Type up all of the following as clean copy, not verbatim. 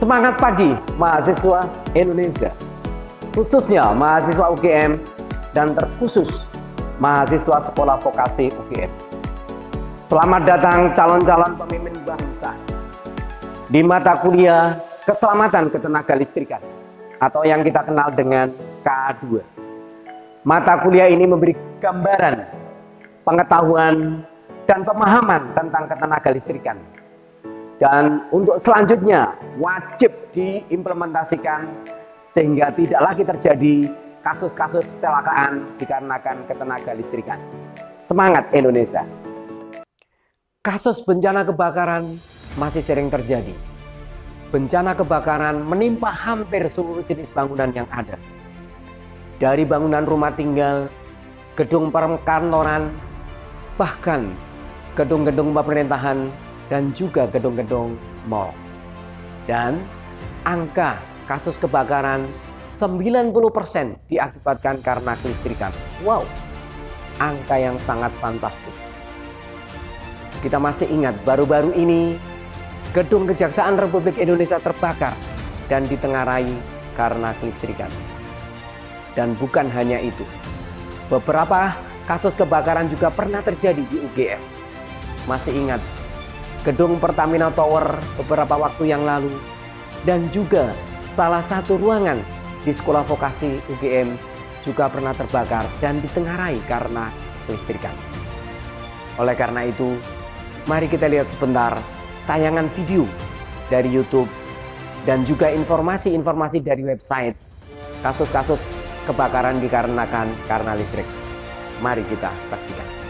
Semangat pagi mahasiswa Indonesia, khususnya mahasiswa UGM dan terkhusus mahasiswa Sekolah Vokasi UGM. Selamat datang calon-calon pemimpin bangsa di mata kuliah Keselamatan Ketenagalistrikan atau yang kita kenal dengan K2. Mata kuliah ini memberi gambaran, pengetahuan, dan pemahaman tentang ketenagalistrikan. Dan untuk selanjutnya wajib diimplementasikan sehingga tidak lagi terjadi kasus-kasus kecelakaan dikarenakan ketenagalistrikan. Semangat Indonesia! Kasus bencana kebakaran masih sering terjadi. Bencana kebakaran menimpa hampir seluruh jenis bangunan yang ada. Dari bangunan rumah tinggal, gedung perkantoran, bahkan gedung-gedung pemerintahan dan juga gedung-gedung mal. Dan angka kasus kebakaran 90% diakibatkan karena kelistrikan. Wow, angka yang sangat fantastis. Kita masih ingat baru-baru ini gedung Kejaksaan Republik Indonesia terbakar dan ditengarai karena kelistrikan. Dan bukan hanya itu, beberapa kasus kebakaran juga pernah terjadi di UGM. Masih ingat gedung Pertamina Tower beberapa waktu yang lalu, dan juga salah satu ruangan di Sekolah Vokasi UGM juga pernah terbakar dan ditengarai karena kelistrikan. Oleh karena itu, mari kita lihat sebentar tayangan video dari YouTube dan juga informasi-informasi dari website kasus-kasus kebakaran dikarenakan karena listrik. Mari kita saksikan.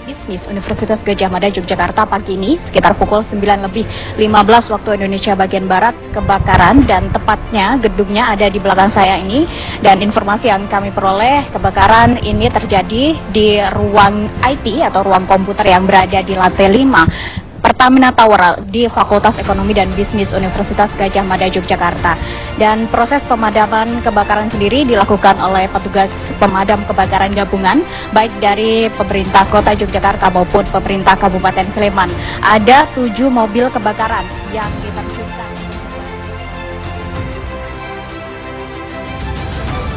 Bisnis Universitas Gadjah Mada Yogyakarta pagi ini sekitar pukul 9:15 waktu Indonesia bagian Barat kebakaran, dan tepatnya gedungnya ada di belakang saya ini. Dan informasi yang kami peroleh, kebakaran ini terjadi di ruang IT atau ruang komputer yang berada di lantai 5 Pertamina Tower di Fakultas Ekonomi dan Bisnis Universitas Gadjah Mada Yogyakarta. Dan proses pemadaman kebakaran sendiri dilakukan oleh petugas pemadam kebakaran gabungan baik dari pemerintah Kota Yogyakarta maupun pemerintah Kabupaten Sleman. Ada 7 mobil kebakaran yang diterjunkan.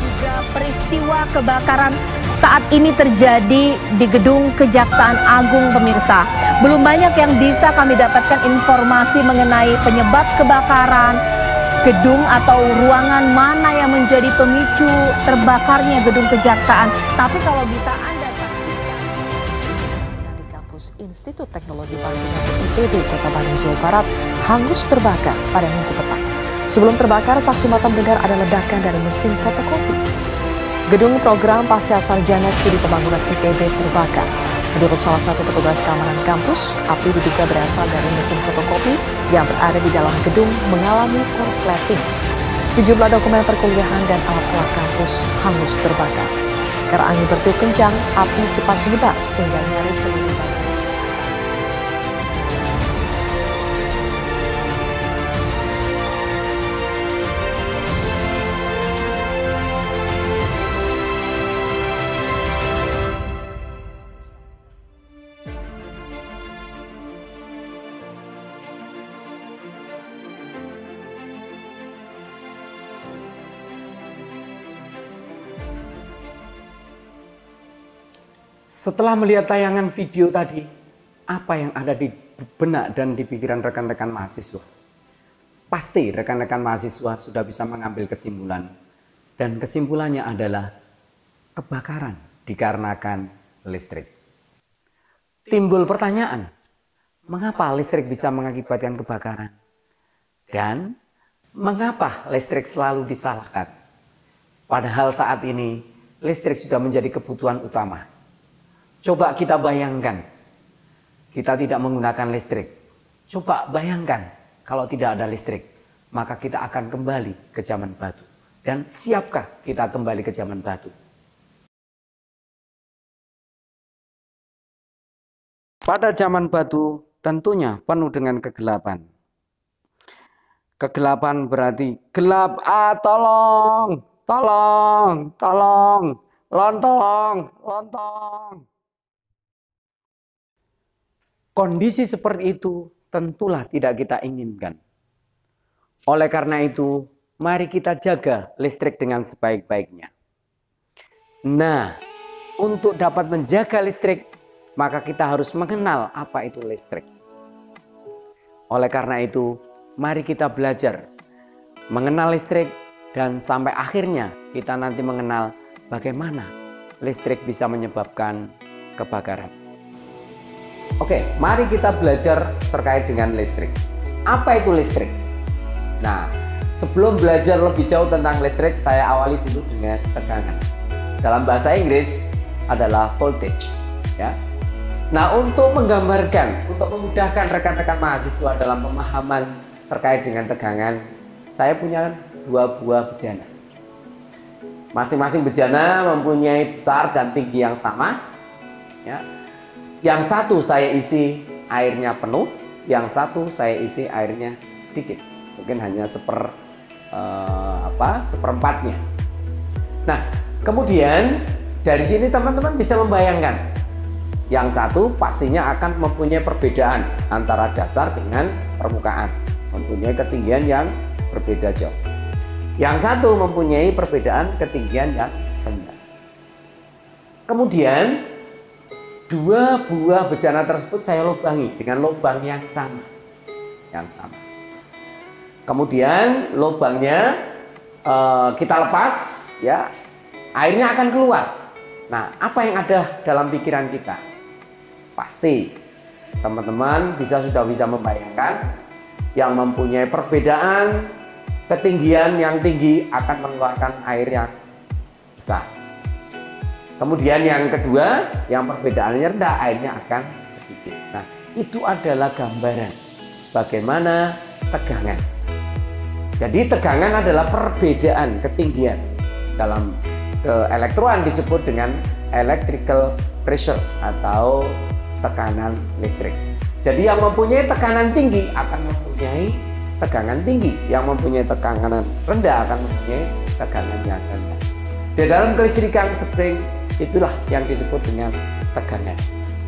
Juga peristiwa kebakaran saat ini terjadi di gedung Kejaksaan Agung, pemirsa. Belum banyak yang bisa kami dapatkan informasi mengenai penyebab kebakaran, gedung atau ruangan mana yang menjadi pemicu terbakarnya gedung Kejaksaan. Tapi kalau bisa Anda di kampus Institut Teknologi Bandung ITB Kota Bandung, Jawa Barat hangus terbakar pada Minggu petang. Sebelum terbakar, saksi mata mendengar ada ledakan dari mesin fotokopi. Gedung program pasca sarjana studi pembangunan ITB terbakar. Menurut salah satu petugas keamanan kampus, api diduga berasal dari mesin fotokopi yang berada di dalam gedung mengalami korsleting. Sejumlah dokumen perkuliahan dan alat-alat kampus hangus terbakar. Karena angin bertiup kencang, api cepat menyebar sehingga nyaris seluruh bangunan. Setelah melihat tayangan video tadi, apa yang ada di benak dan di pikiran rekan-rekan mahasiswa? Pasti rekan-rekan mahasiswa sudah bisa mengambil kesimpulan, dan kesimpulannya adalah kebakaran dikarenakan listrik. Timbul pertanyaan, mengapa listrik bisa mengakibatkan kebakaran? Dan mengapa listrik selalu disalahkan? Padahal saat ini listrik sudah menjadi kebutuhan utama. Coba kita bayangkan, kita tidak menggunakan listrik. Coba bayangkan, kalau tidak ada listrik, maka kita akan kembali ke zaman batu. Dan siapkah kita kembali ke zaman batu? Pada zaman batu tentunya penuh dengan kegelapan. Kegelapan berarti gelap, tolong, tolong, tolong, lontong, lontong. Kondisi seperti itu tentulah tidak kita inginkan. Oleh karena itu, mari kita jaga listrik dengan sebaik-baiknya. Nah, untuk dapat menjaga listrik, maka kita harus mengenal apa itu listrik. Oleh karena itu, mari kita belajar mengenal listrik dan sampai akhirnya kita nanti mengenal bagaimana listrik bisa menyebabkan kebakaran. Oke, mari kita belajar terkait dengan listrik. Apa itu listrik? Nah, sebelum belajar lebih jauh tentang listrik, saya awali dulu dengan tegangan. Dalam bahasa Inggris adalah voltage, ya. Nah, untuk menggambarkan, untuk memudahkan rekan-rekan mahasiswa dalam pemahaman terkait dengan tegangan, saya punya 2 buah bejana. Masing-masing bejana mempunyai besar dan tinggi yang sama, ya. Yang satu saya isi airnya penuh, yang satu saya isi airnya sedikit, mungkin hanya seperempatnya. Nah, kemudian dari sini teman-teman bisa membayangkan, yang satu pastinya akan mempunyai perbedaan antara dasar dengan permukaan, mempunyai ketinggian yang berbeda jauh. Yang satu mempunyai perbedaan ketinggian yang rendah. Kemudian 2 buah bejana tersebut saya lubangi dengan lubang yang sama. Kemudian lubangnya kita lepas, ya, airnya akan keluar. Nah, apa yang ada dalam pikiran kita? Pasti teman-teman sudah bisa membayangkan yang mempunyai perbedaan ketinggian yang tinggi akan mengeluarkan air yang besar. Kemudian yang kedua, yang perbedaannya rendah, airnya akan sedikit. Nah, itu adalah gambaran bagaimana tegangan. Jadi tegangan adalah perbedaan ketinggian. Dalam keelektroan disebut dengan electrical pressure atau tekanan listrik. Jadi yang mempunyai tekanan tinggi akan mempunyai tegangan tinggi, yang mempunyai tekanan rendah akan mempunyai tekanan yang rendah. Di dalam kelistrikan spring, itulah yang disebut dengan tegangan.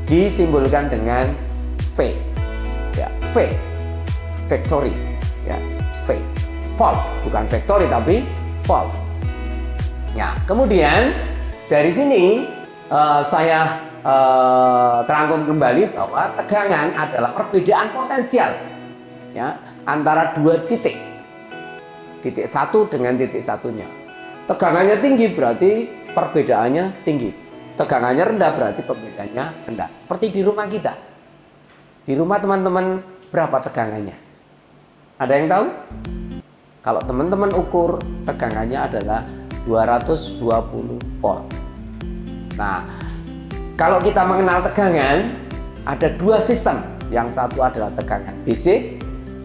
Disimbolkan dengan V, ya, V, factory, ya, V, volt, bukan factory tapi volts. Ya, kemudian dari sini saya terangkum kembali bahwa tegangan adalah perbedaan potensial, ya, antara 2 titik, titik satu dengan titik satunya. Tegangannya tinggi berarti perbedaannya tinggi. Tegangannya rendah berarti perbedaannya rendah. Seperti di rumah kita. Di rumah teman-teman berapa tegangannya? Ada yang tahu? Kalau teman-teman ukur, tegangannya adalah 220 volt. Nah, kalau kita mengenal tegangan, ada 2 sistem. Yang satu adalah tegangan DC,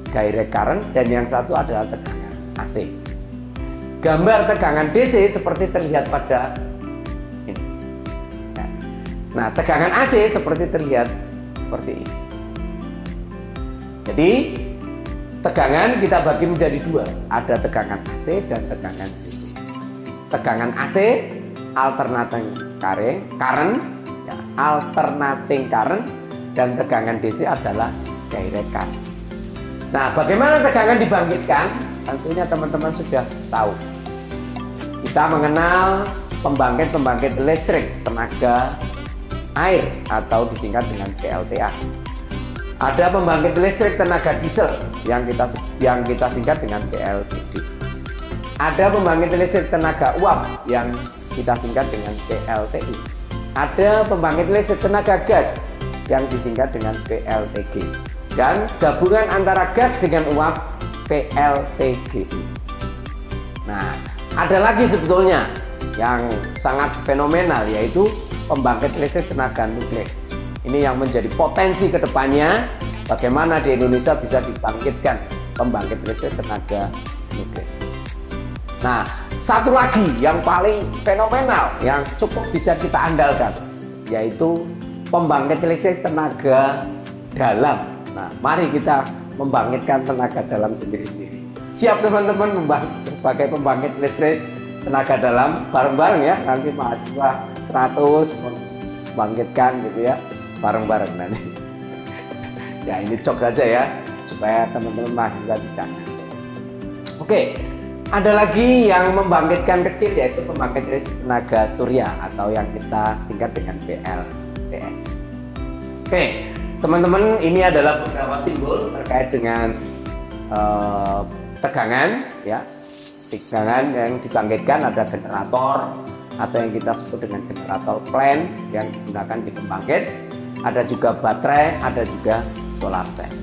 direct current, dan yang satu adalah tegangan AC. Gambar tegangan DC seperti terlihat pada ini. Nah, tegangan AC seperti terlihat seperti ini. Jadi, tegangan kita bagi menjadi 2. Ada tegangan AC dan tegangan DC. Tegangan AC alternating current, ya, alternating current, dan tegangan DC adalah direct current. Nah, bagaimana tegangan dibangkitkan? Tentunya teman-teman sudah tahu. Kita mengenal pembangkit listrik tenaga air atau disingkat dengan PLTA. Ada pembangkit listrik tenaga diesel yang kita singkat dengan PLTD. Ada pembangkit listrik tenaga uap yang kita singkat dengan PLTU. Ada pembangkit listrik tenaga gas yang disingkat dengan PLTG. Dan gabungan antara gas dengan uap, PLTGU. Nah, ada lagi sebetulnya yang sangat fenomenal, yaitu pembangkit listrik tenaga nuklir. Ini yang menjadi potensi kedepannya, bagaimana di Indonesia bisa dibangkitkan pembangkit listrik tenaga nuklir. Nah, satu lagi yang paling fenomenal, yang cukup bisa kita andalkan, yaitu pembangkit listrik tenaga dalam. Nah, mari kita membangkitkan tenaga dalam sendiri-sendiri. Siap teman-teman sebagai pembangkit listrik tenaga dalam bareng-bareng ya, nanti mahasiswa 100 membangkitkan gitu ya, bareng-bareng nanti. Ya ini cok saja ya, supaya teman-teman mahasiswa tidak ngantuk. Oke, ada lagi yang membangkitkan kecil, yaitu pembangkit listrik tenaga surya atau yang kita singkat dengan PLTS. Oke, teman-teman, ini adalah beberapa simbol terkait dengan tegangan, ya. Tegangan yang dibangkitkan, ada generator atau yang kita sebut dengan generator plant yang digunakan di pembangkit, ada juga baterai, ada juga solar cell.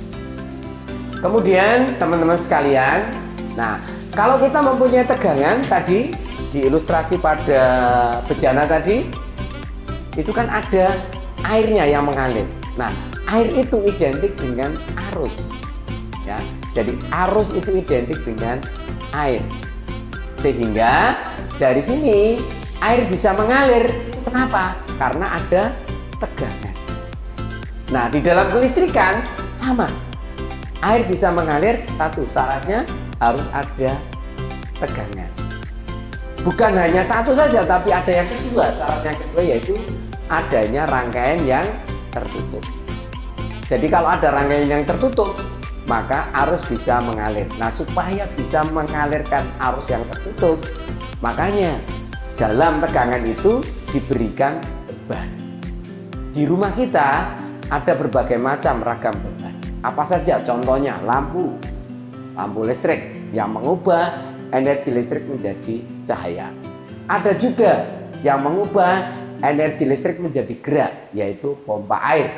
Kemudian teman-teman sekalian, nah kalau kita mempunyai tegangan tadi di ilustrasi pada bejana tadi, itu kan ada airnya yang mengalir. Nah, air itu identik dengan arus, ya. Jadi arus itu identik dengan air. Sehingga dari sini air bisa mengalir. Kenapa? Karena ada tegangan. Nah, di dalam kelistrikan sama. Air bisa mengalir, satu syaratnya harus ada tegangan. Bukan hanya satu saja, tapi ada yang kedua. Syarat yang kedua yaitu adanya rangkaian yang tertutup. Jadi kalau ada rangkaian yang tertutup, maka arus bisa mengalir. Nah, supaya bisa mengalirkan arus yang tertutup, makanya dalam tegangan itu diberikan beban. Di rumah kita ada berbagai macam ragam beban. Apa saja? Contohnya lampu listrik yang mengubah energi listrik menjadi cahaya. Ada juga yang mengubah energi listrik menjadi gerak, yaitu pompa air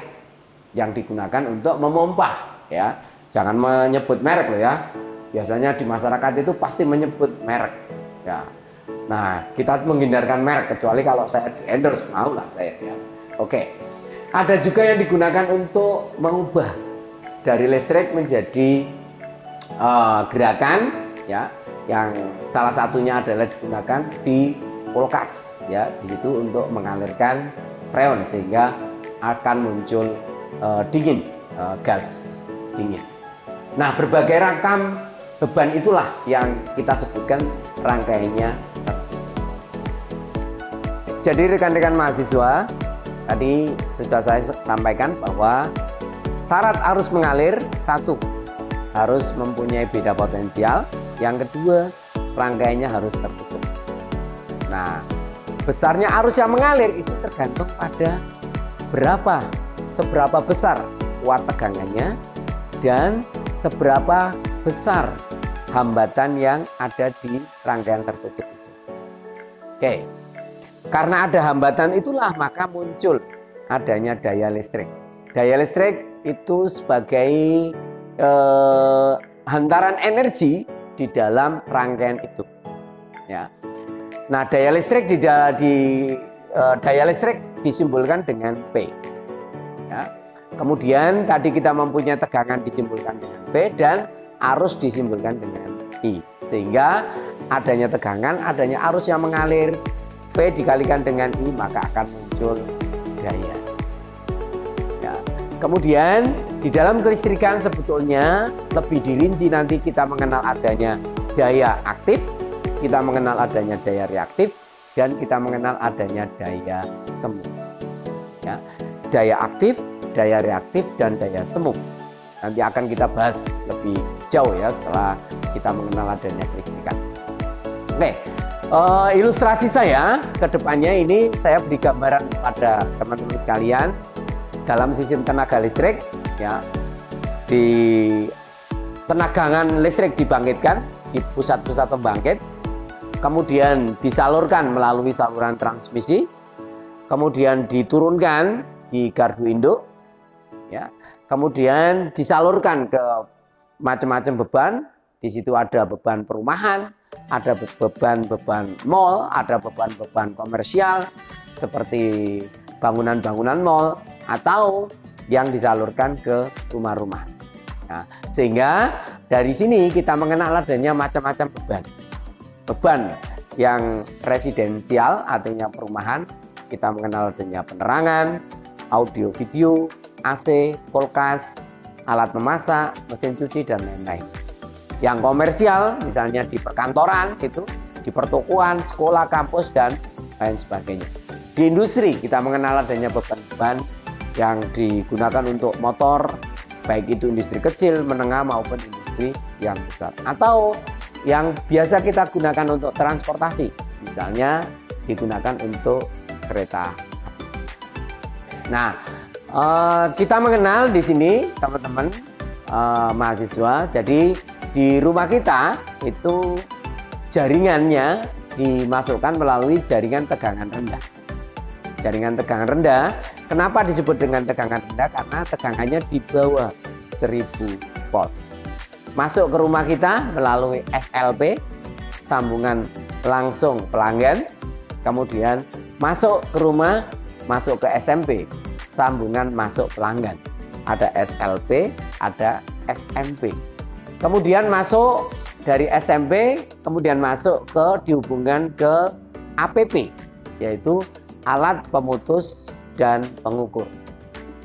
yang digunakan untuk memompa, ya. Jangan menyebut merek loh ya. Biasanya di masyarakat itu pasti menyebut merek, ya. Nah, kita menghindarkan merek kecuali kalau saya di endorse, mau lah saya, ya. Oke. Ada juga yang digunakan untuk mengubah dari listrik menjadi gerakan, ya. Yang salah satunya adalah digunakan di kulkas, ya. Di situ untuk mengalirkan freon sehingga akan muncul dingin, gas dingin. Nah, berbagai ragam beban itulah yang kita sebutkan rangkaiannya. Jadi rekan-rekan mahasiswa, tadi sudah saya sampaikan bahwa syarat arus mengalir, satu, harus mempunyai beda potensial. Yang kedua, rangkaiannya harus tertutup. Nah, besarnya arus yang mengalir itu tergantung pada seberapa besar kuat tegangannya dan seberapa besar hambatan yang ada di rangkaian tertutup itu. Oke, karena ada hambatan itulah maka muncul adanya daya listrik. Daya listrik itu sebagai hantaran energi di dalam rangkaian itu, ya. Nah, daya listrik daya listrik disimbolkan dengan P, ya. Kemudian tadi kita mempunyai tegangan disimbolkan dengan V dan arus disimbolkan dengan I. Sehingga adanya tegangan, adanya arus yang mengalir, V dikalikan dengan I maka akan muncul daya. Ya. Kemudian di dalam kelistrikan sebetulnya lebih dirinci nanti kita mengenal adanya daya aktif, kita mengenal adanya daya reaktif, dan kita mengenal adanya daya semu. Ya. Daya aktif, daya reaktif, dan daya semu. Nanti akan kita bahas lebih jauh ya setelah kita mengenal adanya kelistrikan. Oke, ilustrasi saya ke depannya ini saya beri gambaran pada teman-teman sekalian dalam sistem tenaga listrik, ya. Di tenagangan listrik dibangkitkan di pusat-pusat pembangkit, kemudian disalurkan melalui saluran transmisi, kemudian diturunkan di gardu induk, ya. Kemudian disalurkan ke macam-macam beban. Di situ ada beban perumahan, ada beban-beban mall, ada beban-beban komersial seperti bangunan-bangunan mall atau yang disalurkan ke rumah-rumah. Nah, sehingga dari sini kita mengenal adanya macam-macam beban. Beban yang residensial artinya perumahan, kita mengenal adanya penerangan, audio video, AC, kulkas, alat memasak, mesin cuci, dan lain-lain. Yang komersial misalnya di perkantoran, gitu, di pertokoan, sekolah, kampus, dan lain sebagainya. Di industri kita mengenal adanya beban-beban yang digunakan untuk motor, baik itu industri kecil, menengah maupun industri yang besar, atau yang biasa kita gunakan untuk transportasi, misalnya digunakan untuk kereta api. Nah, kita mengenal di sini teman-teman mahasiswa. Jadi di rumah kita itu jaringannya dimasukkan melalui jaringan tegangan rendah. Jaringan tegangan rendah, kenapa disebut dengan tegangan rendah? Karena tegangannya di bawah 1000 volt. Masuk ke rumah kita melalui SLP, sambungan langsung pelanggan. Kemudian masuk ke rumah, masuk ke SMP, sambungan masuk pelanggan. Ada SLP, ada SMP. Kemudian masuk dari SMP, kemudian masuk dihubungkan ke APP, yaitu alat pemutus dan pengukur.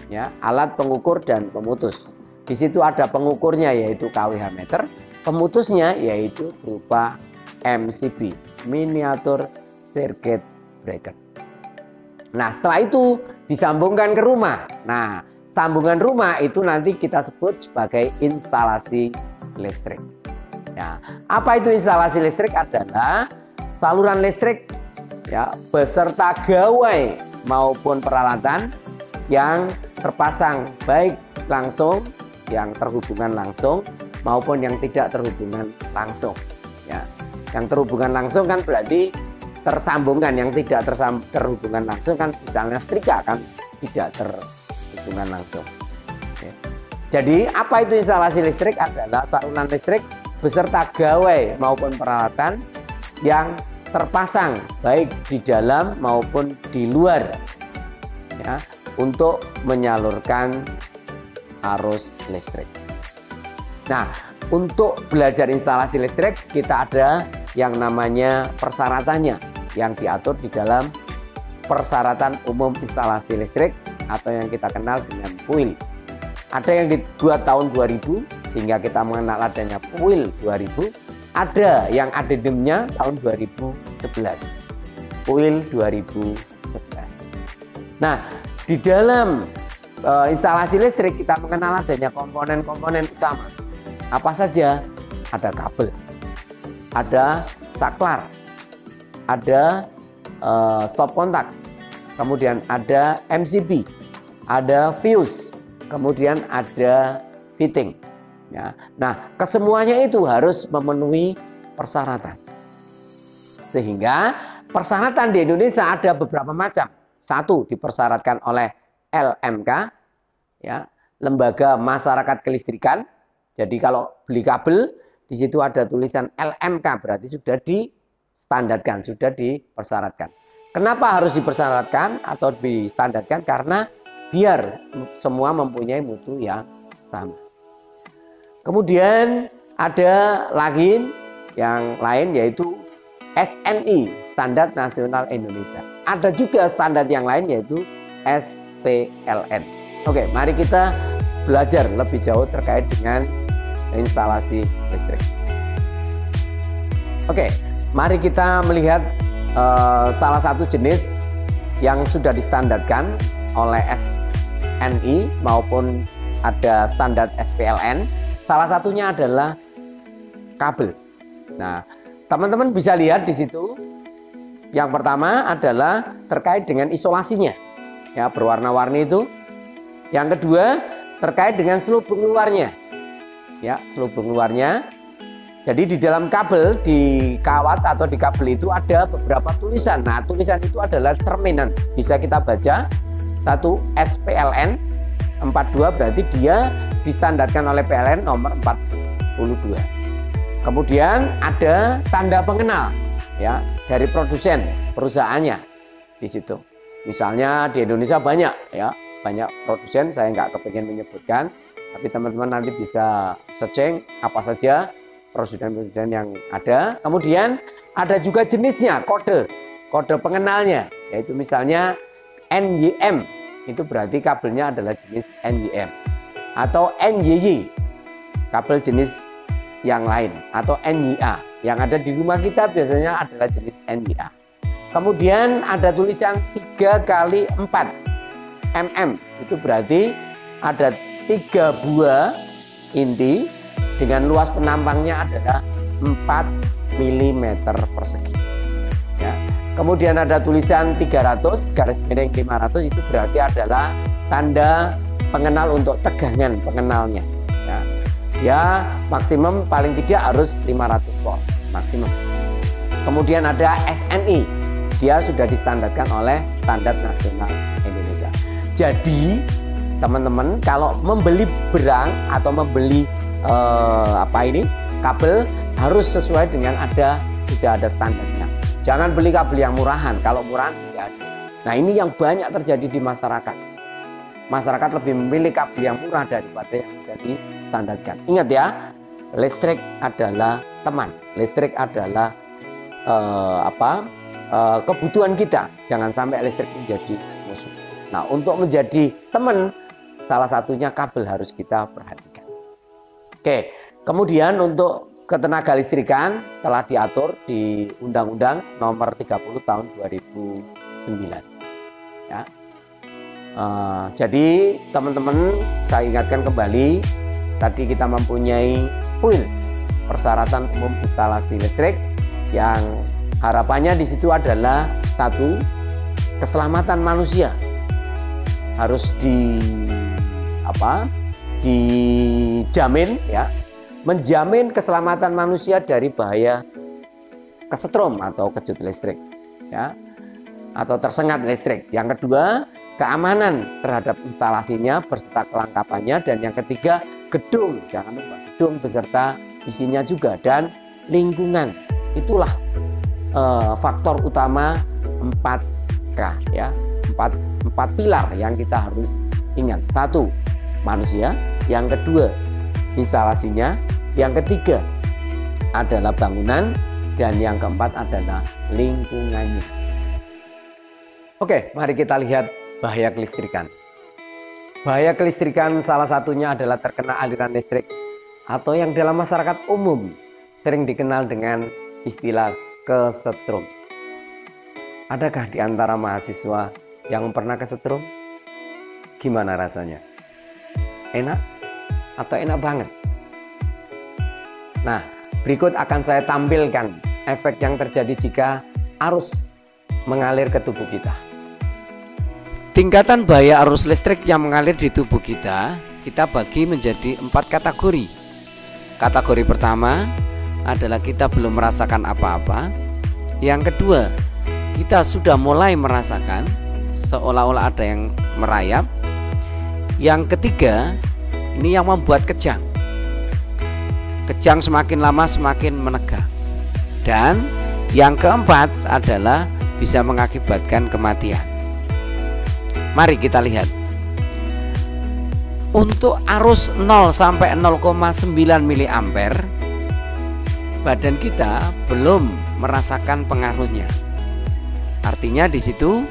Ya, alat pengukur dan pemutus. Di situ ada pengukurnya yaitu kWh meter, pemutusnya yaitu berupa MCB, miniatur circuit breaker. Nah, setelah itu disambungkan ke rumah. Nah, sambungan rumah itu nanti kita sebut sebagai instalasi listrik. Ya, apa itu instalasi listrik? Adalah saluran listrik ya beserta gawai maupun peralatan yang terpasang baik langsung, yang terhubungan langsung maupun yang tidak terhubungan langsung. Ya, yang terhubungan langsung kan berarti tersambungkan, yang tidak terhubungan langsung kan misalnya setrika kan tidak terhubungan langsung. Ya. Jadi apa itu instalasi listrik? Adalah saluran listrik beserta gawai maupun peralatan yang terpasang baik di dalam maupun di luar ya, untuk menyalurkan arus listrik. Nah, untuk belajar instalasi listrik kita ada yang namanya persyaratannya yang diatur di dalam Persyaratan Umum Instalasi Listrik atau yang kita kenal dengan PUIL. Ada yang dibuat tahun 2000 sehingga kita mengenal adanya PUIL 2000. Ada yang adendumnya tahun 2011, PUIL 2011. Nah, di dalam instalasi listrik kita mengenal adanya komponen-komponen utama. Apa saja? Ada kabel, ada saklar, ada stop kontak, kemudian ada MCB, ada fuse, kemudian ada fitting. Ya. Nah, kesemuanya itu harus memenuhi persyaratan. Sehingga persyaratan di Indonesia ada beberapa macam. Satu, dipersyaratkan oleh LMK, ya, Lembaga Masyarakat Kelistrikan. Jadi kalau beli kabel, di situ ada tulisan LMK, berarti sudah distandarkan, sudah dipersyaratkan. Kenapa harus dipersyaratkan atau distandarkan? Karena biar semua mempunyai mutu yang sama. Kemudian ada lagi yang lain yaitu SNI, Standar Nasional Indonesia. Ada juga standar yang lain yaitu SPLN. Oke, mari kita belajar lebih jauh terkait dengan instalasi listrik. Oke, mari kita melihat salah satu jenis yang sudah distandarkan oleh SNI maupun ada standar SPLN. Salah satunya adalah kabel. Nah, teman-teman bisa lihat di situ. Yang pertama adalah terkait dengan isolasinya, ya, berwarna-warni itu. Yang kedua terkait dengan selubung luarnya, ya, selubung luarnya. Jadi di dalam kabel, di kawat atau di kabel itu ada beberapa tulisan. Nah, tulisan itu adalah cerminan. Bisa kita baca. Satu, SPLN 42 berarti dia distandarkan oleh PLN nomor 42. Kemudian ada tanda pengenal ya dari produsen perusahaannya di situ. Misalnya di Indonesia banyak ya, banyak produsen, saya nggak kepingin menyebutkan, tapi teman-teman nanti bisa searching apa saja produsen-produsen yang ada. Kemudian ada juga jenisnya, kode pengenalnya, yaitu misalnya NYM, itu berarti kabelnya adalah jenis NYM, atau NYY, kabel jenis yang lain, atau NYA. Yang ada di rumah kita biasanya adalah jenis NYA. Kemudian ada tulisan 3x4 mm, itu berarti ada 3 buah inti dengan luas penampangnya adalah 4 mm persegi. Ya. Kemudian ada tulisan 300 garis miring 500, itu berarti adalah tanda pengenal untuk tegangan pengenalnya. Ya, maksimum paling tidak harus 500 volt maksimum. Kemudian ada SNI, dia sudah distandarkan oleh Standar Nasional Indonesia. Jadi teman-teman kalau membeli berang atau membeli kabel harus sesuai dengan sudah ada standarnya. Jangan beli kabel yang murahan, kalau murahan tidak ada. Nah, ini yang banyak terjadi di masyarakat. Masyarakat lebih memilih kabel yang murah daripada yang sudah distandarkan. Ingat ya, listrik adalah teman, listrik adalah kebutuhan kita. Jangan sampai listrik menjadi musuh. Nah, untuk menjadi teman, salah satunya kabel harus kita perhatikan. Oke, kemudian untuk ketenaga listrikan telah diatur di Undang-Undang Nomor 30 Tahun 2009. Ya. Jadi teman-teman, saya ingatkan kembali, tadi kita mempunyai PUIL, persyaratan umum instalasi listrik, yang harapannya di situ adalah 1, keselamatan manusia harus dijamin, ya, menjamin keselamatan manusia dari bahaya kesetrum atau kejut listrik, ya, atau tersengat listrik. Yang kedua, keamanan terhadap instalasinya beserta kelengkapannya, dan yang ketiga, gedung, jangan lupa gedung beserta isinya juga, dan lingkungan. Itulah faktor utama 4K, ya, 4 pilar yang kita harus ingat. 1, manusia, yang kedua instalasinya, yang ketiga adalah bangunan, dan yang keempat adalah lingkungannya. Oke, mari kita lihat bahaya kelistrikan. Bahaya kelistrikan salah satunya adalah terkena aliran listrik atau yang dalam masyarakat umum sering dikenal dengan istilah kesetrum. Adakah di antara mahasiswa yang pernah kesetrum? Gimana rasanya? Enak atau enak banget? Nah, berikut akan saya tampilkan efek yang terjadi jika arus mengalir ke tubuh kita. Tingkatan bahaya arus listrik yang mengalir di tubuh kita bagi menjadi 4 kategori. Kategori pertama adalah kita belum merasakan apa-apa. Yang kedua, kita sudah mulai merasakan seolah-olah ada yang merayap. Yang ketiga, ini yang membuat kejang. Kejang semakin lama semakin menegang. Dan yang keempat adalah bisa mengakibatkan kematian. Mari kita lihat. Untuk arus 0 sampai 0,9 mA, badan kita belum merasakan pengaruhnya. Artinya di situ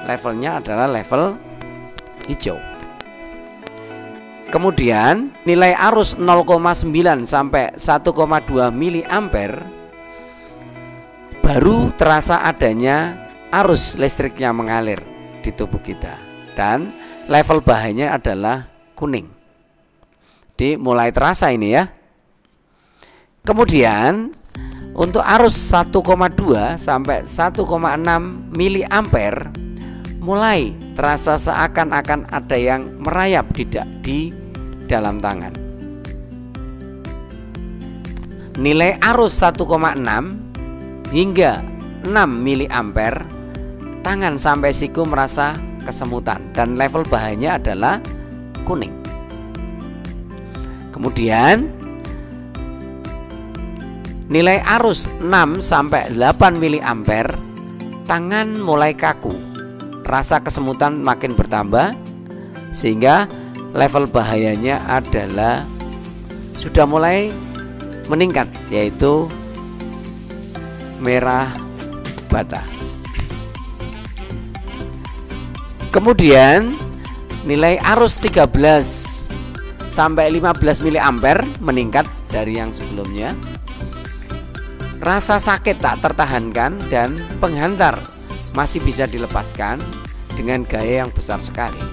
levelnya adalah level hijau. Kemudian nilai arus 0,9 sampai 1,2 mA baru terasa adanya arus listrik yang mengalir di tubuh kita, dan level bahayanya adalah kuning. Jadi mulai terasa ini ya. Kemudian untuk arus 1,2 sampai 1,6 mA mulai terasa seakan-akan ada yang merayap di dalam tangan. Nilai arus 1,6 hingga 6 mA, tangan sampai siku merasa kesemutan dan level bahayanya adalah kuning. Kemudian nilai arus 6 sampai 8 mA, tangan mulai kaku, rasa kesemutan makin bertambah, sehingga level bahayanya adalah sudah mulai meningkat, yaitu merah bata. Kemudian nilai arus 13 sampai 15 mA meningkat dari yang sebelumnya. Rasa sakit tak tertahankan dan penghantar masih bisa dilepaskan dengan gaya yang besar sekali.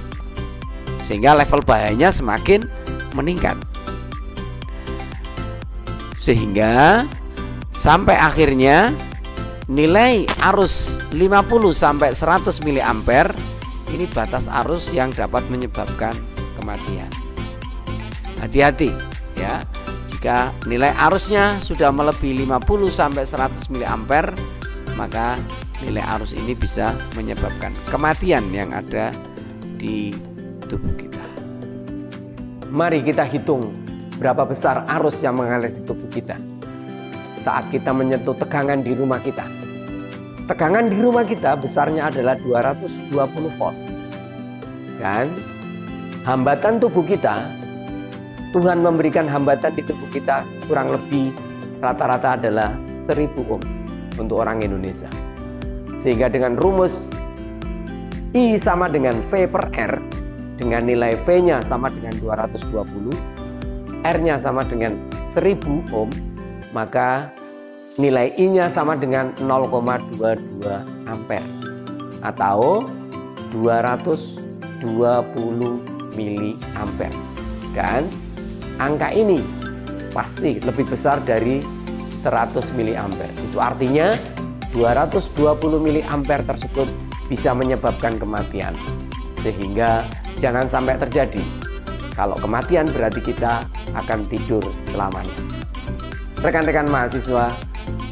sehingga level bahayanya semakin meningkat. Sehingga sampai akhirnya nilai arus 50 sampai 100 mA ini batas arus yang dapat menyebabkan kematian. Hati-hati ya. Jika nilai arusnya sudah melebihi 50 sampai 100 mA, maka nilai arus ini bisa menyebabkan kematian yang ada di tubuh kita. Mari kita hitung berapa besar arus yang mengalir di tubuh kita saat kita menyentuh tegangan di rumah kita. Tegangan di rumah kita besarnya adalah 220 volt. Dan hambatan tubuh kita, Tuhan memberikan hambatan di tubuh kita kurang lebih rata-rata adalah 1000 ohm untuk orang Indonesia. Sehingga dengan rumus I sama dengan V per R, dengan nilai V-nya sama dengan 220, R-nya sama dengan 1000 ohm, maka nilai I-nya sama dengan 0,22 ampere atau 220 miliampere. Dan angka ini pasti lebih besar dari 100 miliampere. Itu artinya 220 miliampere tersebut bisa menyebabkan kematian. Sehingga jangan sampai terjadi. Kalau kematian berarti kita akan tidur selamanya. Rekan-rekan mahasiswa,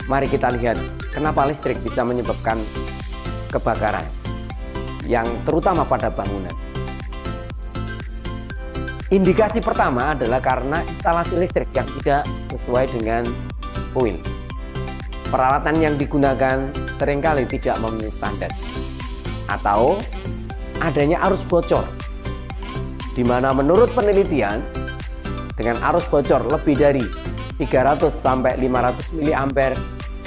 mari kita lihat kenapa listrik bisa menyebabkan kebakaran, yang terutama pada bangunan. Indikasi pertama adalah karena instalasi listrik yang tidak sesuai dengan poin. Peralatan yang digunakan seringkali tidak memenuhi standar. Atau adanya arus bocor, di mana menurut penelitian dengan arus bocor lebih dari 300 sampai 500 mA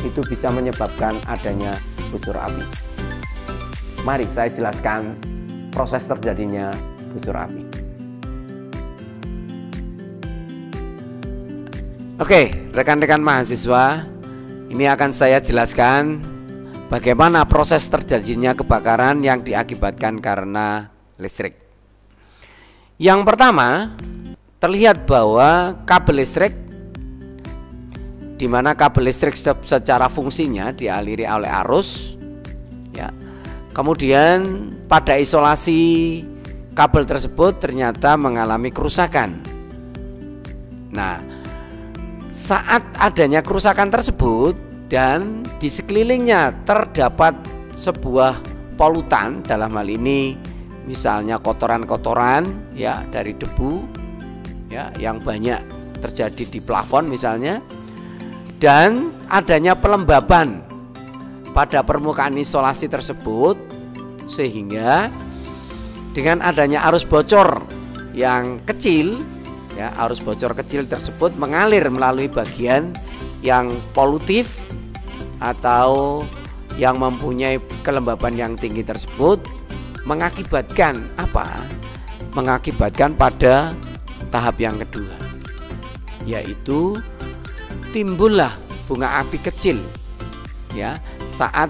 itu bisa menyebabkan adanya busur api. Mari saya jelaskan proses terjadinya busur api. Oke, rekan-rekan mahasiswa, ini akan saya jelaskan bagaimana proses terjadinya kebakaran yang diakibatkan karena listrik. Yang pertama, terlihat bahwa kabel listrik, di mana kabel listrik secara fungsinya dialiri oleh arus, ya. Kemudian pada isolasi kabel tersebut ternyata mengalami kerusakan. Nah, saat adanya kerusakan tersebut dan di sekelilingnya terdapat sebuah polutan, dalam hal ini misalnya kotoran-kotoran ya dari debu ya yang banyak terjadi di plafon misalnya, dan adanya pelembaban pada permukaan isolasi tersebut, sehingga dengan adanya arus bocor yang kecil ya, arus bocor kecil tersebut mengalir melalui bagian yang polutif atau yang mempunyai kelembaban yang tinggi tersebut, mengakibatkan apa? Mengakibatkan pada tahap yang kedua, yaitu timbullah bunga api kecil ya saat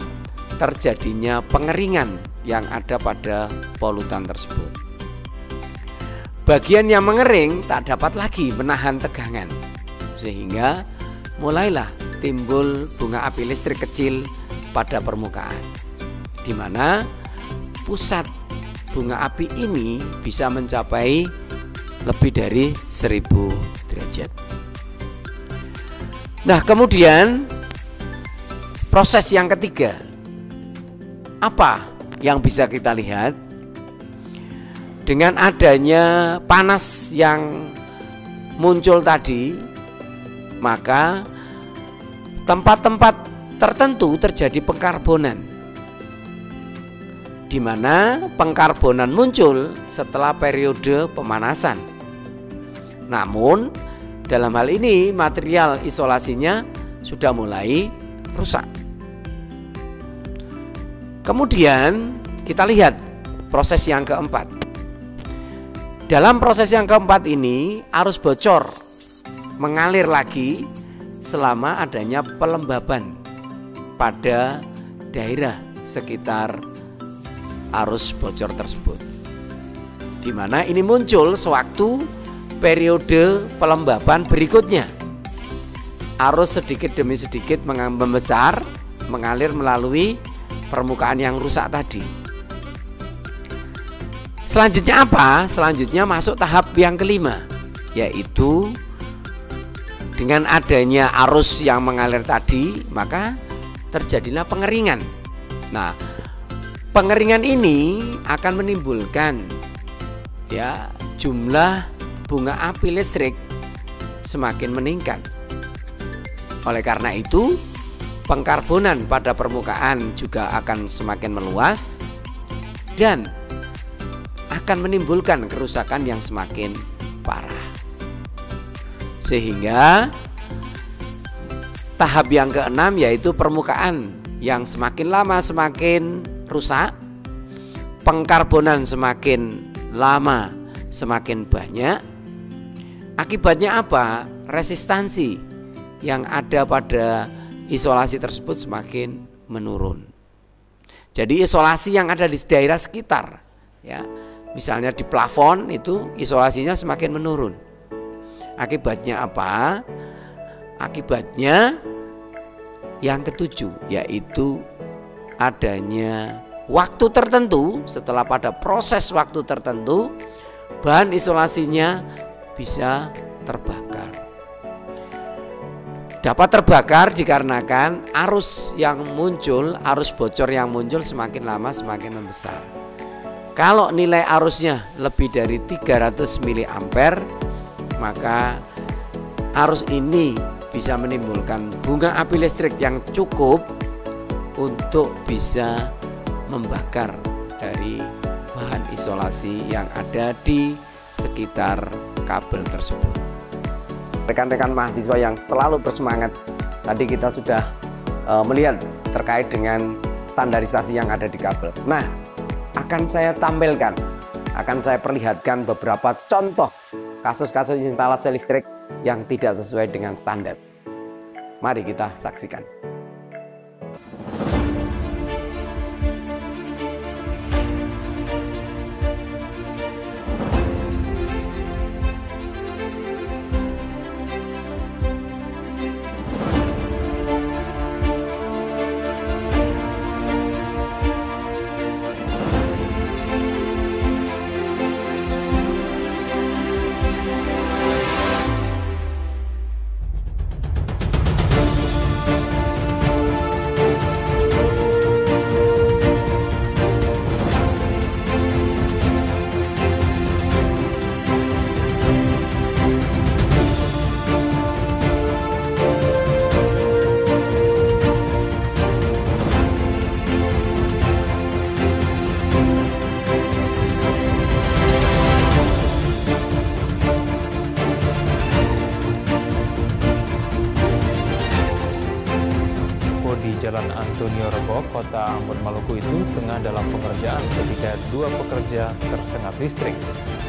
terjadinya pengeringan yang ada pada polutan tersebut. Bagian yang mengering tak dapat lagi menahan tegangan, sehingga mulailah timbul bunga api listrik kecil pada permukaan, di mana pusat bunga api ini bisa mencapai lebih dari 1000 derajat. Nah, kemudian proses yang ketiga, apa yang bisa kita lihat? Dengan adanya panas yang muncul tadi, maka tempat-tempat tertentu terjadi pengkarbonan, di mana pengkarbonan muncul setelah periode pemanasan. Namun dalam hal ini material isolasinya sudah mulai rusak. Kemudian kita lihat proses yang keempat. Dalam proses yang keempat ini, arus bocor mengalir lagi selama adanya pelembaban pada daerah sekitar arus bocor tersebut. di mana ini muncul sewaktu periode pelembaban berikutnya. Arus sedikit demi sedikit membesar, mengalir melalui permukaan yang rusak tadi. Selanjutnya apa? Selanjutnya masuk tahap yang kelima, yaitu dengan adanya arus yang mengalir tadi, maka terjadilah pengeringan. Nah, pengeringan ini akan menimbulkan ya jumlah bunga api listrik semakin meningkat. Oleh karena itu, pengkarbonan pada permukaan juga akan semakin meluas dan akan menimbulkan kerusakan yang semakin parah. Sehingga tahap yang keenam yaitu permukaan yang semakin lama semakin rusak, pengkarbonan semakin lama semakin banyak. Akibatnya apa? Resistansi yang ada pada isolasi tersebut semakin menurun. Jadi isolasi yang ada di daerah sekitar, ya, misalnya di plafon itu isolasinya semakin menurun. Akibatnya apa? Akibatnya yang ketujuh, yaitu adanya waktu tertentu. Setelah pada proses waktu tertentu, bahan isolasinya bisa terbakar. Dapat terbakar dikarenakan arus yang muncul, arus bocor yang muncul semakin lama semakin membesar. Kalau nilai arusnya lebih dari 300 mA, maka arus ini bisa menimbulkan bunga api listrik yang cukup untuk bisa membakar dari bahan isolasi yang ada di sekitar kabel tersebut. Rekan-rekan mahasiswa yang selalu bersemangat, tadi kita sudah melihat terkait dengan standarisasi yang ada di kabel. Nah, akan saya tampilkan, akan saya perlihatkan beberapa contoh kasus-kasus instalasi listrik yang tidak sesuai dengan standar. Mari kita saksikan. Jalan Antonio Rebo, Kota Ambon, Maluku itu tengah dalam pengerjaan ketika dua pekerja tersengat listrik.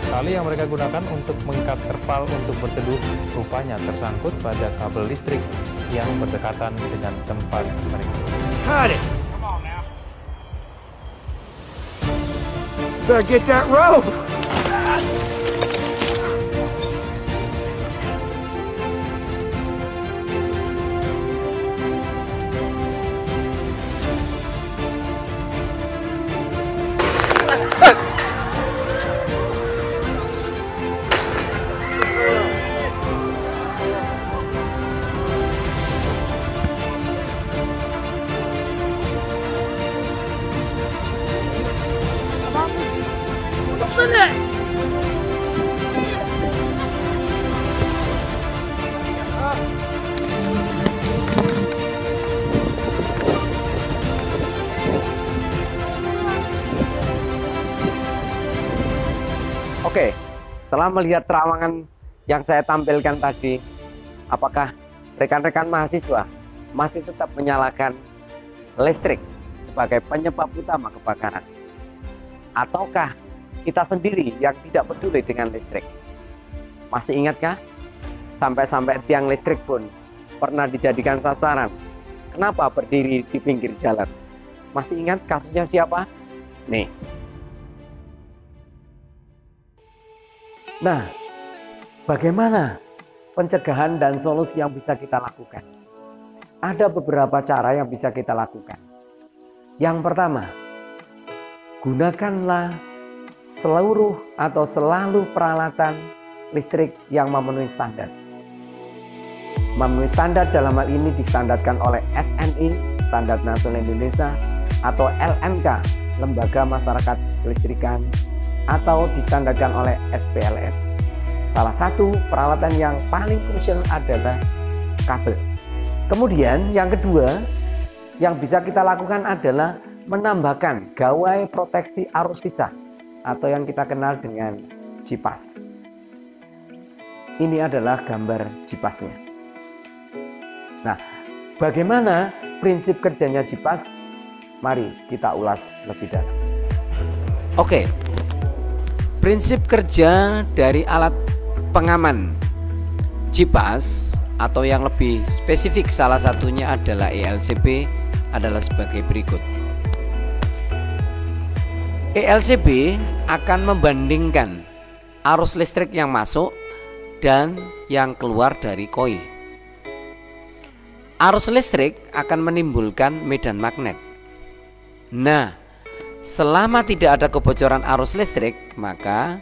Tali yang mereka gunakan untuk mengikat terpal untuk berteduh rupanya tersangkut pada kabel listrik yang berdekatan dengan tempat mereka. Cut it! Come on now. Better get that rope! Oke, setelah melihat terawangan yang saya tampilkan tadi, apakah rekan-rekan mahasiswa masih tetap menyalakan listrik sebagai penyebab utama kebakaran? Ataukah kita sendiri yang tidak peduli dengan listrik? Masih ingatkah? Sampai-sampai tiang listrik pun pernah dijadikan sasaran. Kenapa berdiri di pinggir jalan? Masih ingat kasusnya siapa? Nih. Nah, bagaimana pencegahan dan solusi yang bisa kita lakukan? Ada beberapa cara yang bisa kita lakukan. Yang pertama, gunakanlah seluruh atau selalu peralatan listrik yang memenuhi standar. Memenuhi standar dalam hal ini distandarkan oleh SNI, Standar Nasional Indonesia, atau LMK, Lembaga Masyarakat Kelistrikan, atau distandarkan oleh SPLN. Salah satu peralatan yang paling krusial adalah kabel. Kemudian yang kedua yang bisa kita lakukan adalah menambahkan gawai proteksi arus sisa atau yang kita kenal dengan JIPAS. Ini adalah gambar JIPAS-nya. Nah, bagaimana prinsip kerjanya JIPAS? Mari kita ulas lebih dalam. Oke. Prinsip kerja dari alat pengaman JIPAS atau yang lebih spesifik salah satunya adalah ELCP adalah sebagai berikut. ELCP akan membandingkan arus listrik yang masuk dan yang keluar dari koil. Arus listrik akan menimbulkan medan magnet. Nah, selama tidak ada kebocoran arus listrik, maka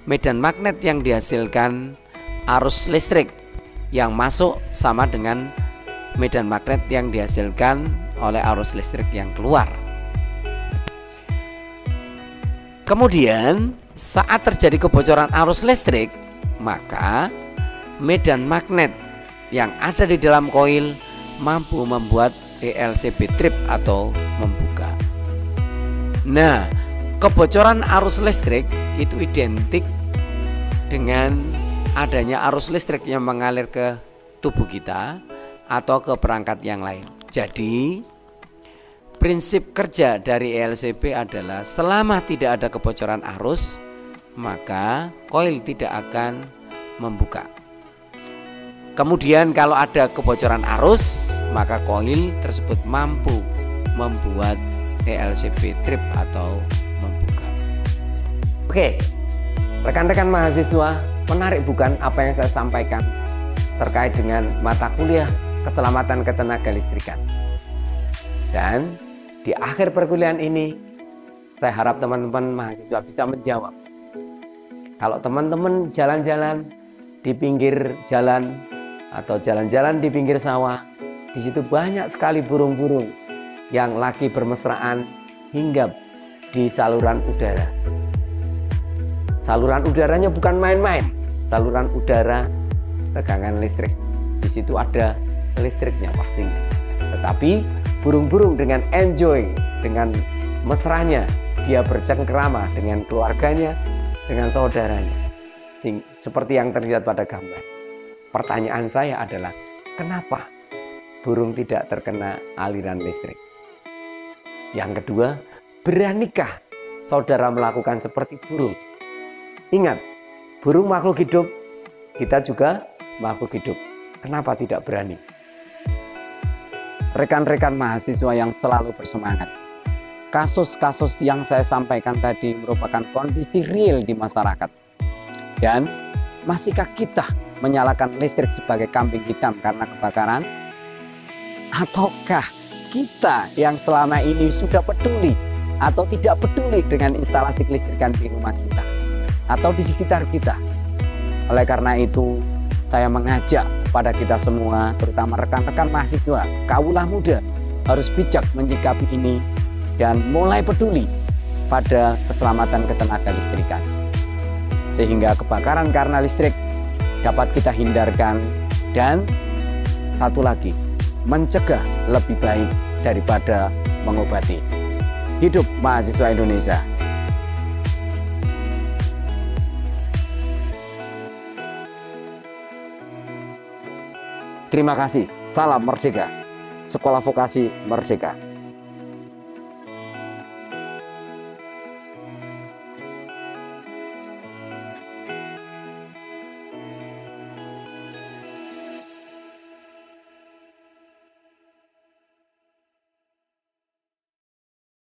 medan magnet yang dihasilkan arus listrik yang masuk sama dengan medan magnet yang dihasilkan oleh arus listrik yang keluar. Kemudian saat terjadi kebocoran arus listrik, maka medan magnet yang ada di dalam koil mampu membuat ELCP trip atau membuka. Nah, kebocoran arus listrik itu identik dengan adanya arus listrik yang mengalir ke tubuh kita atau ke perangkat yang lain. Jadi, prinsip kerja dari ELCP adalah selama tidak ada kebocoran arus, maka koil tidak akan membuka. Kemudian kalau ada kebocoran arus, maka koil tersebut mampu membuat ELCP trip atau membuka. Oke, rekan-rekan mahasiswa, menarik bukan apa yang saya sampaikan terkait dengan mata kuliah keselamatan ketenaga listrikan. Dan di akhir perkuliahan ini, saya harap teman-teman mahasiswa bisa menjawab. Kalau teman-teman jalan-jalan di pinggir jalan atau jalan-jalan di pinggir sawah, di situ banyak sekali burung-burung yang lagi bermesraan hinggap di saluran udara. Saluran udaranya bukan main-main, saluran udara tegangan listrik. Di situ ada listriknya pastinya. Tetapi burung-burung dengan enjoy, dengan mesranya, dia bercengkerama dengan keluarganya, dengan saudaranya. Seperti yang terlihat pada gambar. Pertanyaan saya adalah, kenapa burung tidak terkena aliran listrik? Yang kedua, beranikah saudara melakukan seperti burung? Ingat, burung makhluk hidup, kita juga makhluk hidup. Kenapa tidak berani? Rekan-rekan mahasiswa yang selalu bersemangat, kasus-kasus yang saya sampaikan tadi merupakan kondisi real di masyarakat. Dan masihkah kita menyalakan listrik sebagai kambing hitam karena kebakaran? Ataukah kita yang selama ini sudah peduli atau tidak peduli dengan instalasi kelistrikan di rumah kita atau di sekitar kita? Oleh karena itu, saya mengajak pada kita semua, terutama rekan-rekan mahasiswa, kaulah muda, harus bijak menyikapi ini dan mulai peduli pada keselamatan ketenaga listrikan. Sehingga kebakaran karena listrik dapat kita hindarkan, dan satu lagi, mencegah lebih baik daripada mengobati. Hidup mahasiswa Indonesia. Terima kasih. Salam merdeka. Sekolah Vokasi Merdeka.